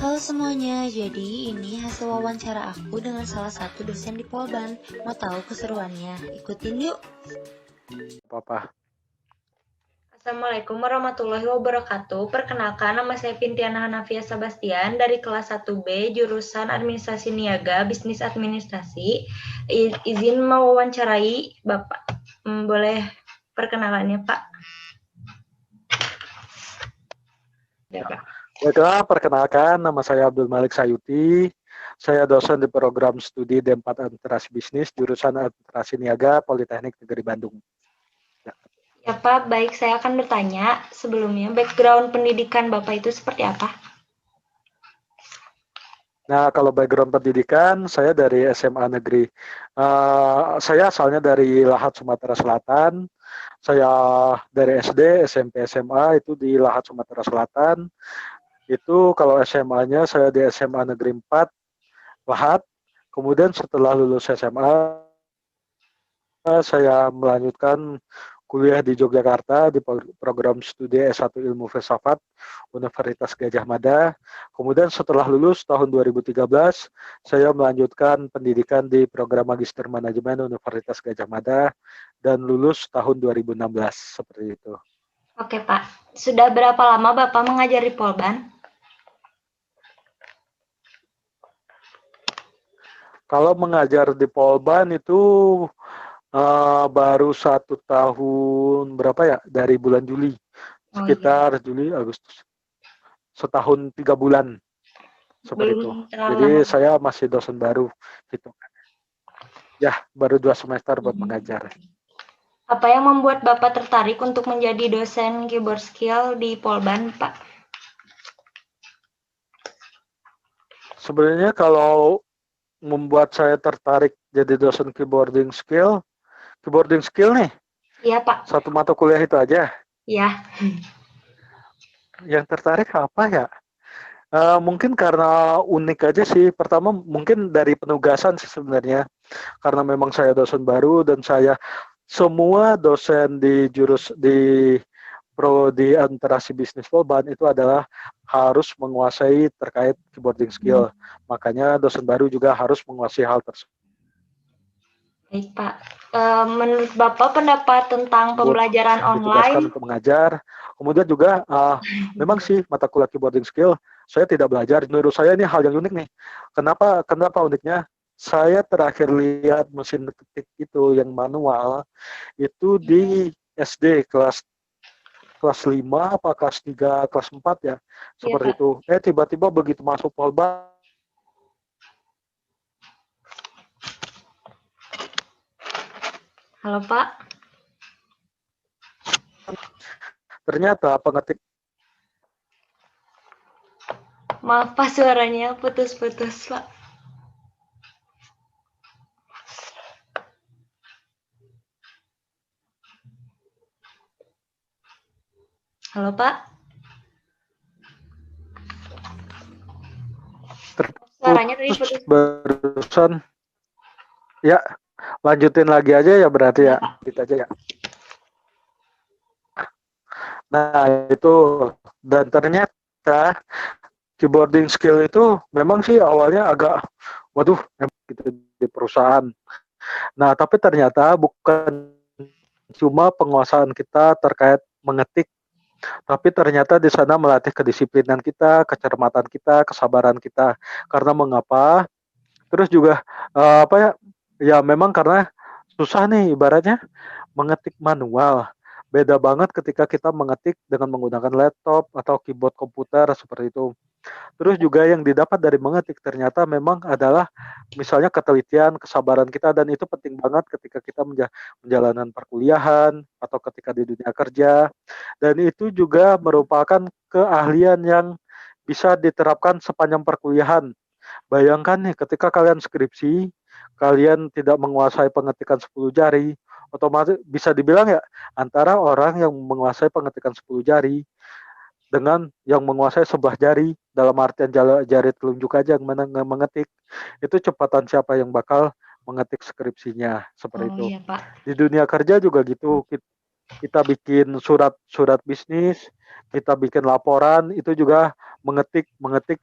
Halo semuanya, jadi ini hasil wawancara aku dengan salah satu dosen di Polban. Mau tahu keseruannya? Ikutin yuk. Apa-apa. Assalamualaikum warahmatullahi wabarakatuh. Perkenalkan, nama saya Pintiana Hanafia Sebastian dari kelas 1B jurusan Administrasi Niaga Bisnis Administrasi. Izin mewawancarai Bapak. Boleh perkenalannya, Pak? Ya, Pak. Baiklah, perkenalkan nama saya Abdul Malik Sayuti. Saya dosen di program studi D4 Administrasi Bisnis jurusan Administrasi Niaga Politeknik Negeri Bandung. Ya, Pak. Baik, saya akan bertanya sebelumnya, background pendidikan Bapak itu seperti apa? Nah, kalau background pendidikan, saya dari SMA Negeri. Saya asalnya dari Lahat, Sumatera Selatan. Saya dari SD, SMP, SMA itu di Lahat, Sumatera Selatan. Itu kalau SMA-nya saya di SMA Negeri 4, Lahat. Kemudian setelah lulus SMA, saya melanjutkan kuliah di Yogyakarta di program studi S1 Ilmu Filsafat Universitas Gadjah Mada. Kemudian setelah lulus tahun 2013, saya melanjutkan pendidikan di program Magister Manajemen Universitas Gadjah Mada dan lulus tahun 2016 seperti itu. Oke, Pak. Sudah berapa lama Bapak mengajar di Polban? Kalau mengajar di Polban itu baru 1 tahun berapa ya, dari bulan Juli, sekitar Juli Agustus, setahun 3 bulan seperti itu. Jadi saya masih dosen baru gitu. Ya, baru 2 semester buat mengajar. Apa yang membuat Bapak tertarik untuk menjadi dosen keyboard skill di Polban, Pak? Sebenarnya kalau membuat saya tertarik jadi dosen keyboarding skill nih. Iya, Pak. Satu mata kuliah itu aja. Iya. Yang tertarik apa ya? Mungkin karena unik aja sih. Pertama mungkin dari penugasan sih sebenarnya. Karena memang saya dosen baru dan semua dosen di prodi Administrasi Bisnis Polban itu adalah harus menguasai terkait keyboarding skill. Makanya dosen baru juga harus menguasai hal tersebut. Baik, Pak. Menurut Bapak pendapat tentang pembelajaran online? Untuk mengajar. Kemudian juga memang sih mata kuliah keyboarding skill saya tidak belajar. Menurut saya ini hal yang unik nih. Kenapa uniknya? Saya terakhir lihat mesin ketik itu yang manual itu di SD kelas 5 apa kelas 3, kelas 4 ya. Seperti itu. Tiba-tiba begitu masuk Polban, Halo, Pak. ternyata pengetik. Maaf, Pak, suaranya putus-putus, Pak. Halo, Pak. Suaranya tadi putus. Barusan. Ya, lanjutin lagi aja ya berarti ya. Kita aja ya. Nah, itu dan ternyata keyboarding skill itu memang sih awalnya agak waduh gitu di perusahaan. Nah, tapi ternyata bukan cuma penguasaan kita terkait mengetik, tapi ternyata di sana melatih kedisiplinan kita, kecermatan kita, kesabaran kita. Karena mengapa? Terus juga apa ya? Ya memang karena susah nih ibaratnya mengetik manual. Beda banget ketika kita mengetik dengan menggunakan laptop atau keyboard komputer seperti itu. Terus juga yang didapat dari mengetik ternyata memang adalah misalnya ketelitian, kesabaran kita dan itu penting banget ketika kita menjalankan perkuliahan atau ketika di dunia kerja. Dan itu juga merupakan keahlian yang bisa diterapkan sepanjang perkuliahan. Bayangkan nih ketika kalian skripsi, kalian tidak menguasai pengetikan 10 jari, otomatis bisa dibilang ya antara orang yang menguasai pengetikan 10 jari dengan yang menguasai sebelah jari dalam artian jari telunjuk aja yang mengetik, itu cepatan siapa yang bakal mengetik skripsinya seperti itu. Iya, Pak. Di dunia kerja juga gitu. kita bikin surat bisnis, kita bikin laporan, itu juga mengetik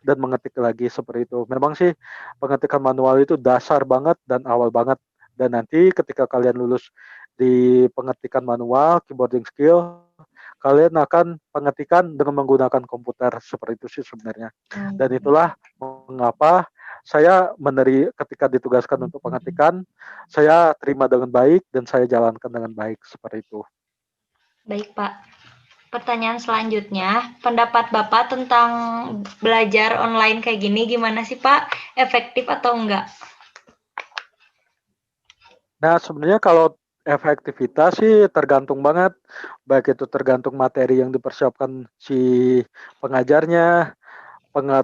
dan mengetik lagi seperti itu. Memang sih pengetikan manual itu dasar banget dan awal banget. Dan nanti ketika kalian lulus di pengetikan manual, keyboarding skill, kalian akan pengetikan dengan menggunakan komputer seperti itu sih sebenarnya. Dan itulah mengapa saya ketika ditugaskan untuk pengetikan, saya terima dengan baik dan saya jalankan dengan baik seperti itu. Baik, Pak. Pertanyaan selanjutnya, pendapat Bapak tentang belajar online kayak gini gimana sih, Pak? Efektif atau enggak? Nah, sebenarnya kalau efektivitas sih tergantung banget, baik itu tergantung materi yang dipersiapkan si pengajarnya,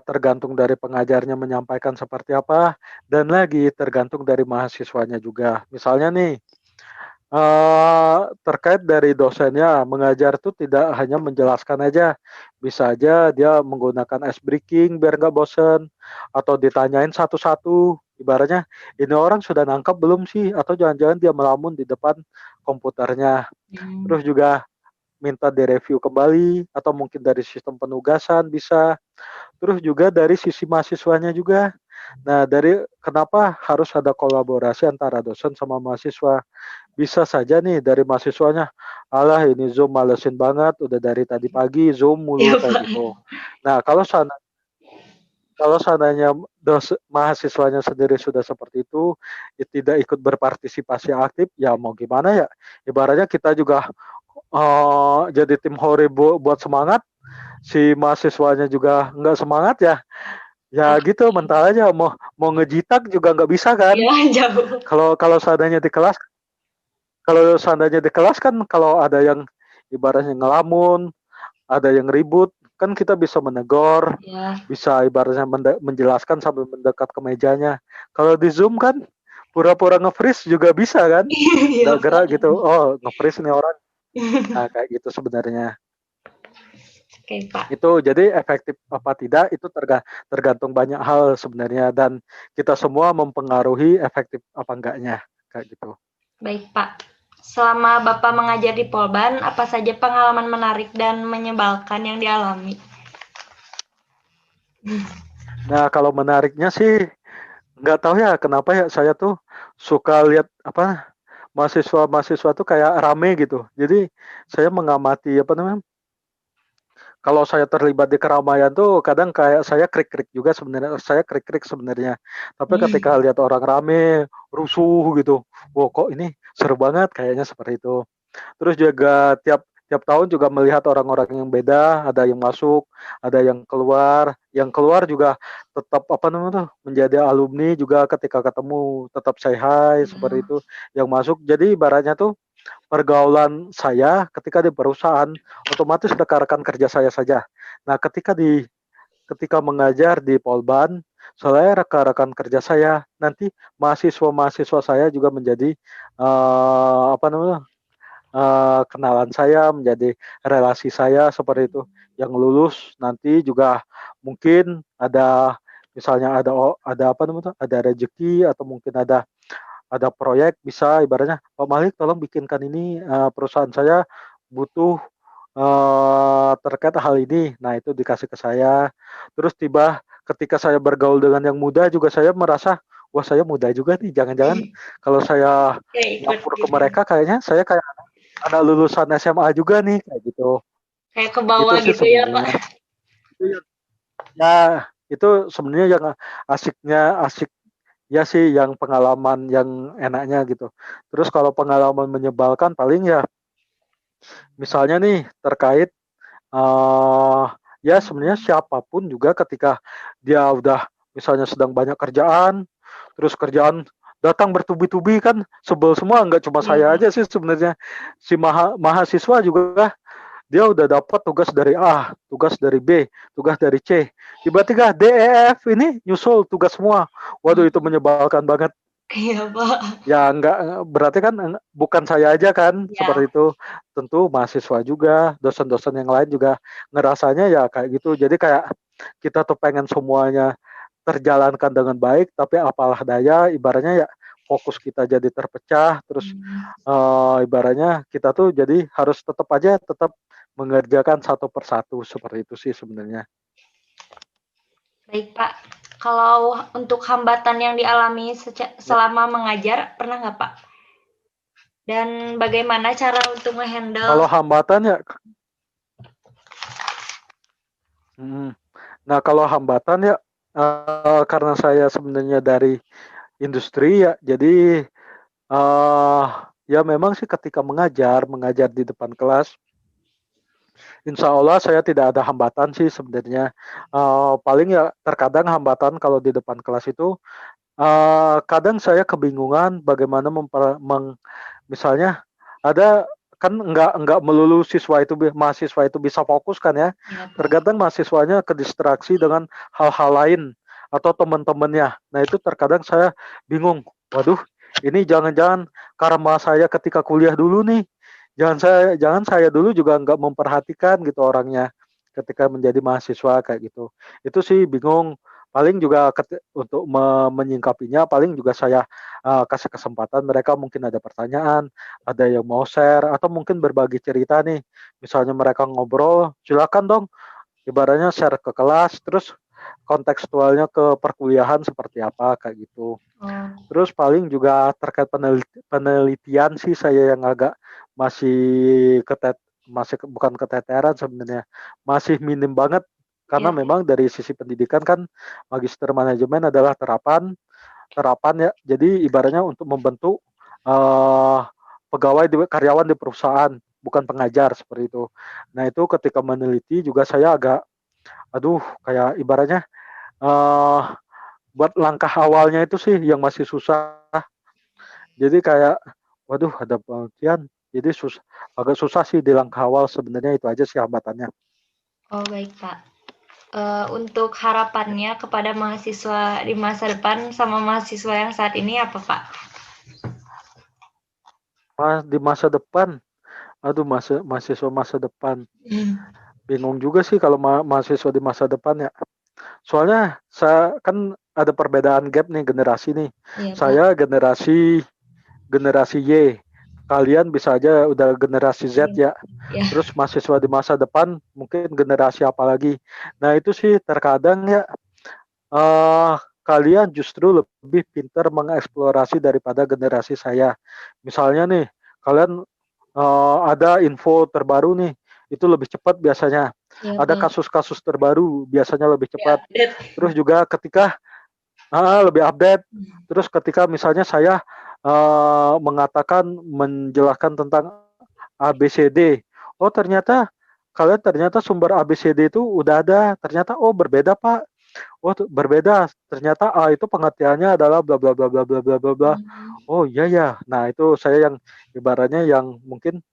tergantung dari pengajarnya menyampaikan seperti apa, dan lagi tergantung dari mahasiswanya juga. Misalnya nih, terkait dari dosennya, mengajar tuh tidak hanya menjelaskan aja, bisa aja dia menggunakan ice breaking biar nggak bosen, atau ditanyain satu-satu, ibaratnya, "Ini orang sudah nangkap belum sih?" Atau jangan-jangan dia melamun di depan komputernya. Terus juga minta direview kembali, atau mungkin dari sistem penugasan bisa. Terus juga dari sisi mahasiswanya juga. Nah, kenapa harus ada kolaborasi antara dosen sama mahasiswa? Bisa saja nih dari mahasiswanya, "Alah ini Zoom malesin banget, udah dari tadi pagi Zoom Iya, mulu," kayak Pak. gitu. Nah, kalau seandainya mahasiswanya sendiri sudah seperti itu, tidak ikut berpartisipasi aktif, ya mau gimana ya? Ibaratnya kita juga, jadi tim hore buat semangat, si mahasiswanya juga nggak semangat ya, ya gitu mental aja, mau mau ngejitak juga nggak bisa kan. Iya, jauh. Kalau kalau seandainya di kelas kan kalau ada yang ibaratnya ngelamun, ada yang ribut, kan kita bisa menegur, Ya. bisa ibaratnya menjelaskan sambil mendekat ke mejanya. Kalau di Zoom kan pura-pura nge-freeze juga bisa kan, Iya, nggak gerak Pak. gitu, oh nge-freeze nih orang. Nah, kayak gitu sebenarnya. Oke, Pak. Itu jadi efektif apa tidak itu tergantung banyak hal sebenarnya, dan kita semua mempengaruhi efektif apa enggaknya, kayak gitu. Baik, Pak. Selama Bapak mengajar di Polban, apa saja pengalaman menarik dan menyebalkan yang dialami? Nah, kalau menariknya sih nggak tahu ya kenapa ya saya tuh suka lihat apa mahasiswa-mahasiswa tuh kayak rame gitu. Jadi saya mengamati apa namanya, kalau saya terlibat di keramaian tuh kadang kayak saya krik-krik juga sebenarnya, saya krik-krik sebenarnya. Tapi ketika lihat orang rame, rusuh gitu, wah kok ini seru banget kayaknya seperti itu. Terus juga tiap tiap tahun juga melihat orang-orang yang beda, ada yang masuk, ada yang keluar juga tetap apa namanya tuh menjadi alumni juga ketika ketemu tetap say hi seperti itu. Yang masuk jadi ibaratnya tuh pergaulan saya ketika di perusahaan otomatis rekan-rekan kerja saya saja. Nah, ketika mengajar di Polban, saya rekan-rekan kerja saya, nanti mahasiswa-mahasiswa saya juga menjadi apa namanya? Kenalan saya, menjadi relasi saya seperti itu. Yang lulus nanti juga mungkin ada misalnya ada apa namanya, ada rezeki atau mungkin ada proyek bisa ibaratnya, "Pak Malik tolong bikinkan ini, perusahaan saya butuh, terkait hal ini." Nah itu dikasih ke saya. Terus ketika saya bergaul dengan yang muda juga saya merasa, "Wah saya muda juga nih, jangan-jangan kalau saya nyamper ke mereka kayaknya saya kayak anak lulusan SMA juga nih," kayak gitu. Kayak ke Itu bawah sih gitu ya, Pak. sebenarnya. Itu ya itu sebenarnya yang asik ya sih yang pengalaman yang enaknya gitu. Terus kalau pengalaman menyebalkan paling ya misalnya nih terkait, eee, ya sebenarnya siapapun juga ketika dia udah misalnya sedang banyak kerjaan, terus kerjaan datang bertubi-tubi kan sebel semua, nggak cuma Iya, saya Pak. aja sih sebenarnya. Si mahasiswa juga dia udah dapat tugas dari A, tugas dari B, tugas dari C, tiba-tiba D, E, F ini nyusul tugas semua. Waduh itu menyebalkan banget. Iya, Pak. Ya enggak, berarti kan bukan saya aja kan Ya. seperti itu. Tentu mahasiswa juga, dosen-dosen yang lain juga ngerasanya ya kayak gitu. Jadi kayak kita tuh pengen semuanya terjalankan dengan baik, tapi apalah daya ibaratnya ya fokus kita jadi terpecah, terus ibaratnya kita tuh jadi harus tetap mengerjakan satu persatu, seperti itu sih sebenarnya. Baik, Pak. Kalau untuk hambatan yang dialami selama mengajar, pernah nggak, Pak? Dan bagaimana cara untuk Kalau nge-handle? hambatan ya, nah kalau hambatan ya karena saya sebenarnya dari industri ya, jadi ya memang sih ketika mengajar di depan kelas, insya Allah saya tidak ada hambatan sih sebenarnya. Paling ya terkadang hambatan kalau di depan kelas itu, kadang saya kebingungan bagaimana misalnya ada kan nggak melulu mahasiswa itu bisa fokus kan ya. Ya, Pak. Terkadang mahasiswanya kedistraksi dengan hal-hal lain atau teman-temannya. Nah itu terkadang saya bingung. Waduh, ini jangan-jangan karma saya ketika kuliah dulu nih. Jangan saya dulu juga nggak memperhatikan gitu orangnya ketika menjadi mahasiswa kayak gitu. Itu sih bingung. Paling juga untuk menyingkapinya, paling juga saya kasih kesempatan mereka mungkin ada pertanyaan, ada yang mau share atau mungkin berbagi cerita nih. Misalnya mereka ngobrol, silakan dong ibaratnya share ke kelas, terus kontekstualnya ke perkuliahan seperti apa kayak gitu. Oh, Terus paling juga terkait penelitian sih saya yang agak masih bukan keteteran sebenarnya, masih minim banget karena iya. memang dari sisi pendidikan kan magister manajemen adalah terapan ya. Jadi ibaratnya untuk membentuk karyawan di perusahaan, bukan pengajar seperti itu. Nah itu ketika meneliti juga saya agak, aduh kayak ibaratnya buat langkah awalnya itu sih yang masih susah. Jadi kayak, waduh ada penelitian, jadi agak susah sih di langkah awal sebenarnya, itu aja sih hambatannya. Oh, baik, Pak. Untuk harapannya kepada mahasiswa di masa depan sama mahasiswa yang saat ini apa, Pak? Di masa depan, aduh mahasiswa masa depan, bingung juga sih kalau mahasiswa di masa depan ya. Soalnya saya kan ada perbedaan gap nih generasi nih. Iya, Pak. Saya generasi Y. Kalian bisa aja udah generasi Z ya. Ya. Terus mahasiswa di masa depan mungkin generasi apa lagi. Nah itu sih terkadang ya kalian justru lebih pintar mengeksplorasi daripada generasi saya. Misalnya nih, kalian ada info terbaru nih, itu lebih cepat biasanya. Ya, Ada Pak. kasus-kasus terbaru biasanya lebih cepat. Update. Terus juga ketika lebih update. Terus ketika misalnya saya mengatakan menjelaskan tentang ABCD, oh ternyata sumber ABCD itu udah ada, ternyata oh berbeda Pak, oh berbeda, ternyata A itu pengertiannya adalah bla bla bla bla bla bla bla bla. Oh iya ya, nah itu saya yang ibaratnya yang mungkin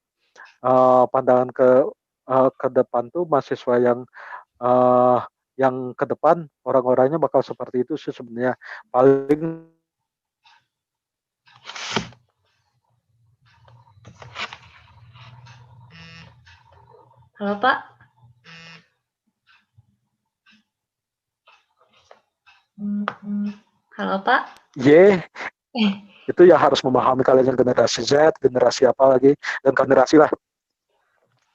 pandangan ke depan tuh mahasiswa yang ke depan orang-orangnya bakal seperti itu sih sebenarnya. Paling Halo, Pak. Halo, Pak. Y itu ya harus memahami kalian yang generasi Z, generasi apa lagi, dan generasi lah.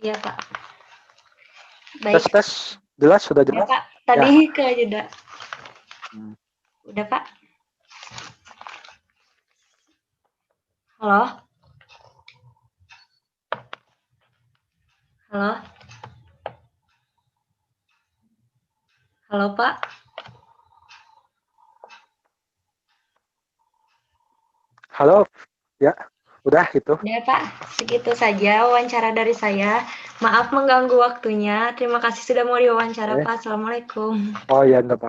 Iya, Pak. Baik. Tes, jelas, sudah Ya, jelas? Pak. Tadi ke jeda. Udah, Pak. Halo? Halo? Halo, Pak. Halo, ya, udah itu. Ya, Pak. Segitu saja wawancara dari saya. Maaf mengganggu waktunya. Terima kasih sudah mau diwawancara, Pak. Assalamualaikum. Oh ya, nggak apa-apa.